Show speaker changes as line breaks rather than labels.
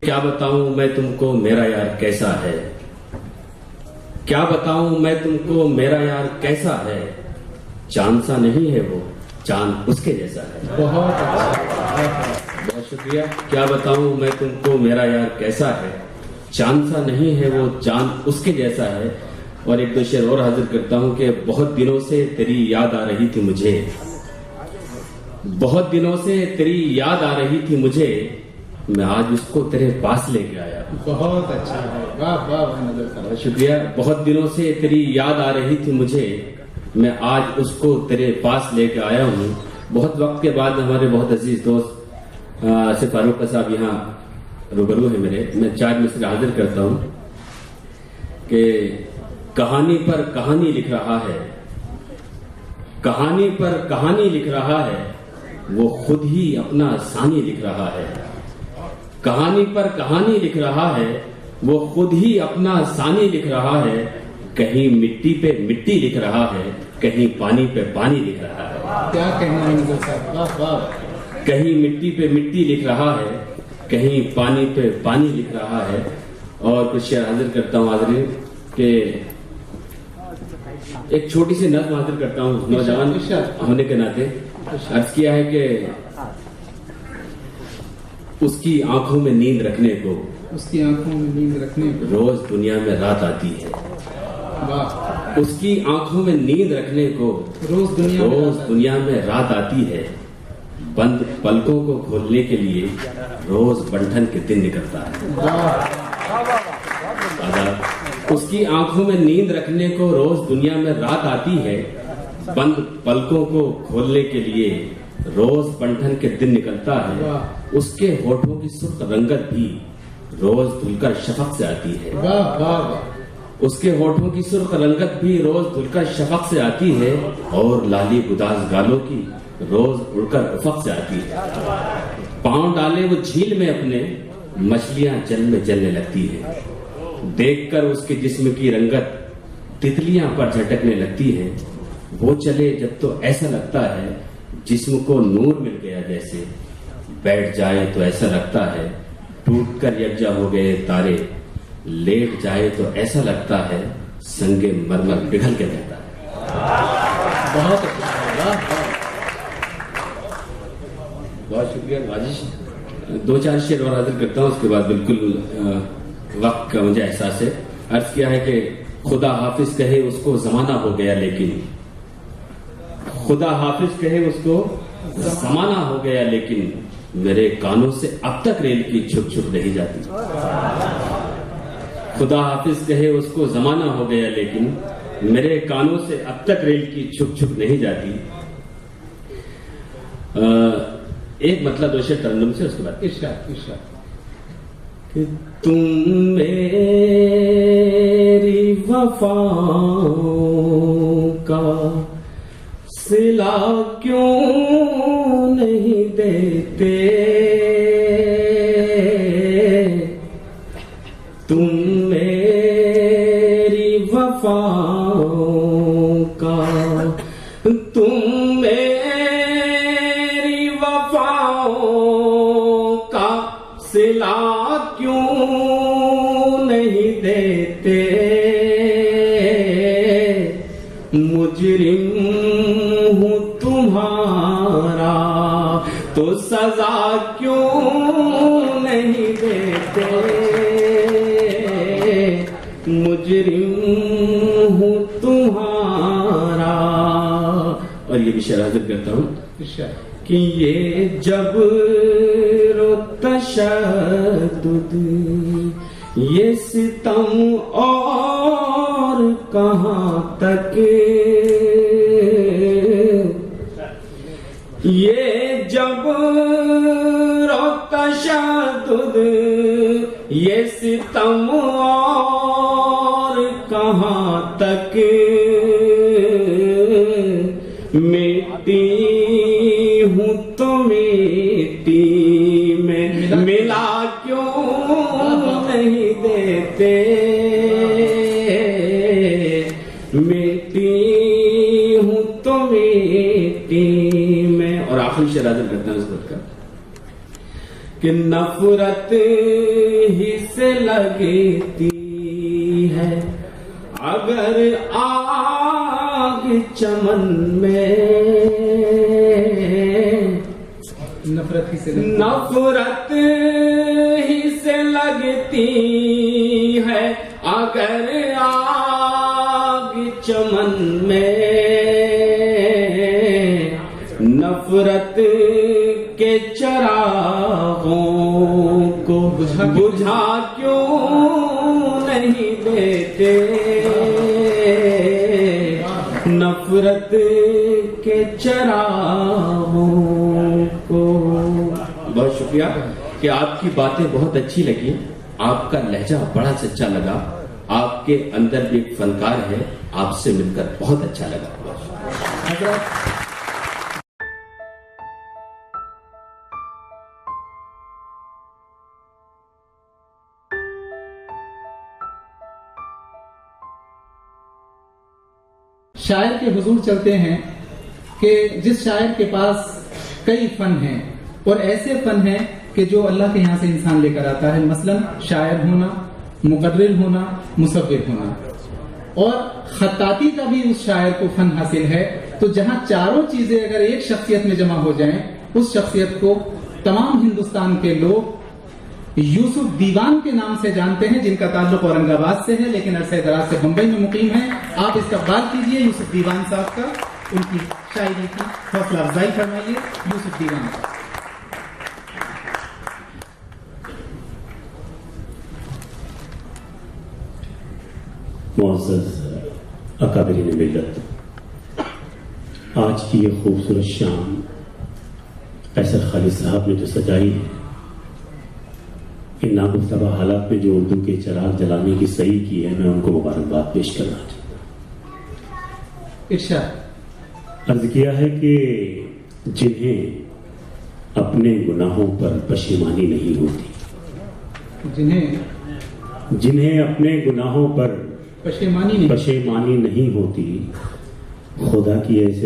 کیا بتاؤں میں تم کو میرا یار کیسا ہے، کیا بتاؤں میں تم کو میرا یار کیسا ہے، چاند سا نہیں ہے وہ چاند اس کے جیسا ہے۔
بہت اچھا،
بہت شکریہ۔ کیا بتاؤں میں تم کو میرا یار کیسا ہے، چاند سا نہیں ہے وہ چاند اس کے جیسا ہے۔ اور ایک دو شعر اور حاضر کرتا ہوں کہ بہت دنوں سے تیری یاد آ رہی تھی مجھے، بہت دنوں سے تیری یاد آ رہی تھی مجھے، میں آج اس کو تیرے پاس لے کے آیا۔
بہت اچھا ہے، واہ واہ واہ، نظر صاحب
بہت شکریہ۔ بہت دنوں سے تیری یاد آ رہی تھی مجھے، میں آج اس کو تیرے پاس لے کے آیا ہوں۔ بہت وقت کے بعد ہمارے بہت عزیز دوست آصف فاروق صاحب یہاں روبرو ہیں میرے، میں 4 مصرع حاضر کرتا ہوں کہ کہانی پر کہانی لکھ رہا ہے، کہانی پر کہانی لکھ رہا ہے، وہ خود ہی اپنا ثانی لکھ رہا ہے۔ کہانی پر کہانی لکھ رہا ہے، وہ خود ہی اپنا ثانی لکھ رہا ہے، کہیں مٹی پہ مٹی لکھ رہا ہے، کہیں پانی پہ پانی لکھ رہا ہے۔
کیا کہنا ہے نظر صاحب، واہ واہ۔
کہیں مٹی پہ مٹی لکھ رہا ہے، کہیں پانی پہ پانی لکھ رہا ہے۔ اور کچھ شعر حاضر کرتا ہوں حاضرین کہ ایک چھوٹی سی نظم حاضر کرتا ہوں نوجوان ہونے کے ناطے۔ عرض کیا ہے کہ اس کی آنکھوں میں نیند رکھنے کو،
اس کی آنکھوں میں نیند رکھنے کو
روز دنیا میں رات آتی ہے۔
واہ،
اس کی آنکھوں میں نیند رکھنے کو
روز
دنیا میں رات آتی ہے، بند پلکوں کو کھولنے کے لیے روز بنٹھن کے دن نکلتا ہے۔ اس کی آنکھوں میں نیند رکھنے کو روز دنیا میں رات آتی ہے، بند پلکوں کو کھولنے کے لیے روز بنٹھن کے دن نکلتا ہے۔ اس کے ہونٹوں کی سرخ رنگت بھی روز دھل کر شفق سے آتی ہے۔
واہ واہ واہ،
اس کے ہونٹوں کی سرخ رنگت بھی روز دھل کر شفق سے آتی ہے، اور لالی گداز گالوں کی روز اڑ کر افق سے آتی ہے۔ پاؤں ڈالے وہ جھیل میں اپنے، مچھلیاں جل میں جلنے لگتی ہیں، دیکھ کر اس کے جسم کی رنگت تتلیاں پر جھٹکنے لگتی ہے۔ وہ چلے جب تو ایسا لگتا ہے جسم کو نور مل گیا جیسے، بیٹھ جائے تو ایسا لگتا ہے ٹوٹ کر یکجا ہو گئے تارے، لیٹ جائے تو ایسا لگتا ہے سنگ مرمر پگھل کے بہتا ہے۔
بہت اچھا، واہ واہ۔
بہت شکریہ راجیش۔ 2-4 شعر اور حاضر کرتا ہوں، اس کے بعد بالکل وقت کا مجھے احساس ہے۔ عرض کیا ہے کہ خدا حافظ کہے اس کو زمانہ ہو گیا لیکن، خدا حافظ کہے اس کو زمانہ ہو گیا لیکن، میرے کانوں سے اب تک ریل کی چھپ چھپ نہیں جاتی۔ خدا حافظ کہے اس کو زمانہ ہو گیا لیکن، میرے کانوں سے اب تک ریل کی چھپ چھپ نہیں جاتی۔ ایک مطلب 2 شعر ترنم سے، اس کے بعد
ارشاد ارشاد۔
کہ تم میری وفاؤں کا صلہ کیوں نہیں دیتے، تم میری وفاؤں کا، تم میری وفاؤں کا صلہ کیوں نہیں دیتے، مجرم ہوں تمہارا تو سزا کیوں نہیں دیتے، مجرم ہوں تمہارا۔ اور یہ بھی شعر حاضر کرتا ہوں
ارشاد۔
کہ یہ جبر و تشدد، یہ ستم اور کہاں تک، یہ جبر و تشدد، یہ ستم اور کہاں تک، مٹی ہوں تو مٹی میں ملا کیوں نہیں دیتے، مٹی ہوں تو مٹی میں۔ اور آخری شعر حاضر کرتا ہوں اس وقت کا کہ نفرت ہی سے لگتی ہے اگر آگ چمن میں،
نفرت ہی سے
نفرت ہی سے لگتی ہے اگر آگ چمن میں، نفرت کے چراغوں کو بجھا کیوں نہیں دیتے، نفرت کے چراغوں کو۔ بہت شکریہ کہ آپ کی باتیں بہت اچھی لگی، آپ کا لہجہ بڑا سچا لگا، آپ کے اندر بھی ایک فنکار ہے، آپ سے مل کر بہت اچھا لگا۔
شاعر کے حضور چلتے ہیں کہ جس شاعر کے پاس کئی فن ہیں اور ایسے فن ہیں کہ جو اللہ کے یہاں سے انسان لے کر آتا ہے، مثلا شاعر ہونا، مقرر ہونا، مصور ہونا، اور خطاطی کا بھی اس شاعر کو فن حاصل ہے۔ تو جہاں چاروں چیزیں اگر ایک شخصیت میں جمع ہو جائیں، اس شخصیت کو تمام ہندوستان کے لوگ یوسف دیوان کے نام سے جانتے ہیں، جن کا تعلق اورنگ آباد سے ہے لیکن عرصہ دراز سے بمبئی میں مقیم ہیں۔ آپ استقبال کیجئے یوسف دیوان صاحب کا، ان کی شاعری کی حوصلہ افزائی فرمائیے یوسف دیوان کا۔
معزز اکابرین ملت، آج کی یہ خوبصورت شام قیصر خالد صاحب نے جو سجائی ہے، ان ناگفتہ حالات میں جو اردو کے چراغ جلانے کی صحیح کی ہے، میں ان کو مبارکباد پیش کرنا چاہتا ہوں۔
ارشاد
عرض کیا ہے کہ جنہیں اپنے گناہوں پر پشیمانی نہیں ہوتی، جنہیں اپنے گناہوں پر
پشیمانی نہیں
ہوتی، خدا کی ایسے